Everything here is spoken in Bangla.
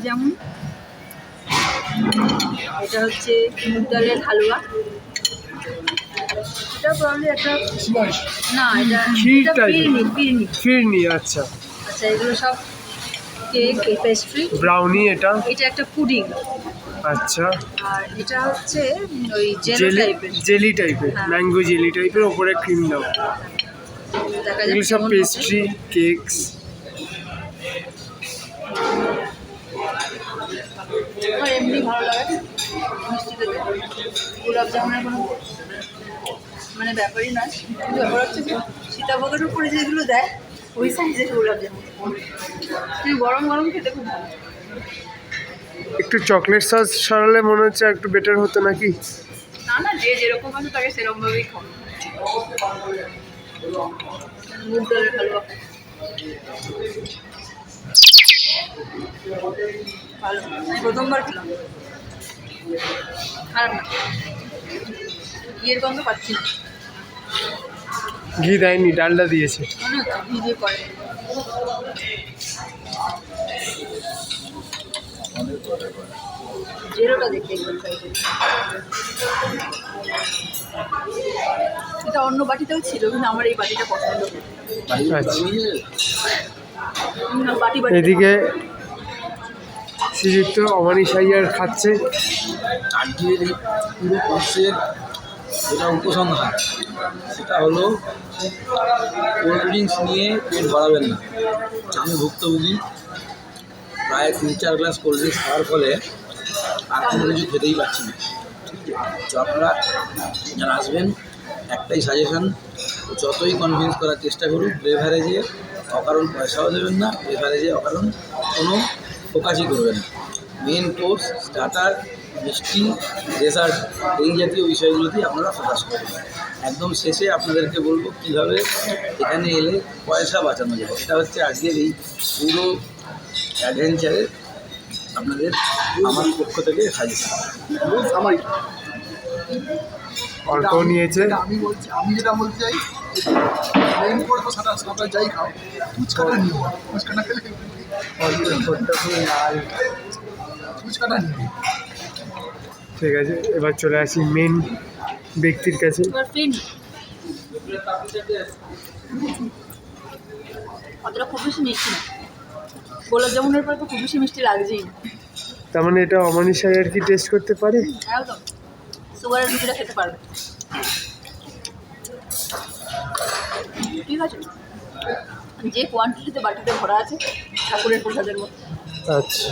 যেমন এটা হচ্ছে মুগ ডালের হালুয়া, এটা প্রবলি একটা না, এটা ফিরনি। আচ্ছা আচ্ছা, এগুলো সব কেক, পেস্ট্রি, ব্রাউনি, এটা একটা পুডিং। আচ্ছা আর এটা হচ্ছে ওই জেলি টাইপের, হ্যাঁ। ম্যাঙ্গো জেলি টাইপের, ওপরে ক্রিম দাও। দেখা এগুলো সব পেস্ট্রি, কেকস। আমার এমনি ভালো লাগে মিষ্টি খেতে। গোলাপ জামুনের কোনো মানে ব্যাপারই নয়, কিন্তু ব্যাপার হচ্ছে যে সীতাভোগের উপরে যেগুলো দেয় ওই সাইজের গোলাপ জামুন, কিন্তু গরম গরম খেতে খুব ভালো। একটু চকলেট সস সরালে মনে হচ্ছে একটু বেটার হতো নাকি? না না, যে যেরকম আছে তাকে সেরকমভাবেই খাও। মুগ ডালের হালুয়া ভালো, আমি প্রথমবার খেলাম, খারাপ না, ঘিয়ের গন্ধ পাচ্ছি না। ঘি দেয়নি, ডালডা দিয়েছে। মনে হচ্ছে ঘি দিয়ে করে। জেরোটা দেখতে একদম ট্রাই করি। এটা অন্য বাটিতেও ছিল, কিন্তু আমার এই বাটিটা পছন্দ। বাটি বাটি এদিকে শ্রীযুক্ত অমানিশ আইয়ার খাচ্ছে। আজকের এই পুরো কোর্সের যেটা উপসংহার সেটা হলো কোল্ড ড্রিঙ্কস নিয়ে পেট বাড়াবেন না। আমি ভুক্তভোগী, প্রায় 3-4 গ্লাস কোল্ড ড্রিঙ্কস খাওয়ার ফলে আর কোনো কিছু খেতেই পারছি না। ঠিক আছে, তো আপনারা যারা আসবেন একটাই সাজেশন, যতই কনভিন্স করার চেষ্টা করুন, বেভারেজে অকারণ পয়সাও দেবেন না, বেভারেজে অকারণ কোনো ফোকাসই করবেন না। মেন কোর্স, স্টার্টার, মিষ্টি, ডেজার্ট, এই জাতীয় বিষয়গুলোতেই আপনারা ফোকাস করবেন। একদম শেষে আপনাদেরকে বলবো কীভাবে এখানে এলে পয়সা বাঁচানো যায়। এটা হচ্ছে আজকের এই পুরো অ্যাডভেঞ্চারের আপনাদের আমার পক্ষ থেকে সাজেশন। আমার অল্প নিয়েছে। আমি যেটা বলতে চাই, মেন করে তো সাঁতার যাই খাও, ফুচকাটা নিও, ফুচকাটা খেলে ফুচকাটা নিও। ঠিক আছে, এবার চলে আসি মেন ব্যক্তির কাছে। অতটা খুব বেশি মিষ্টি না, গোলাপ জামুনের পরে তো খুব বেশি মিষ্টি লাগছেই না। তার মানে এটা অমানিশ আইয়ার কি টেস্ট করতে পারে? একদম সুগারের রুটিটা খেতে পারবে, ঠিক আছে। যে কোয়ান্টিটিতে বাটিতে ভরা আছে ঠাকুরের প্রসাদের মতো। আচ্ছা।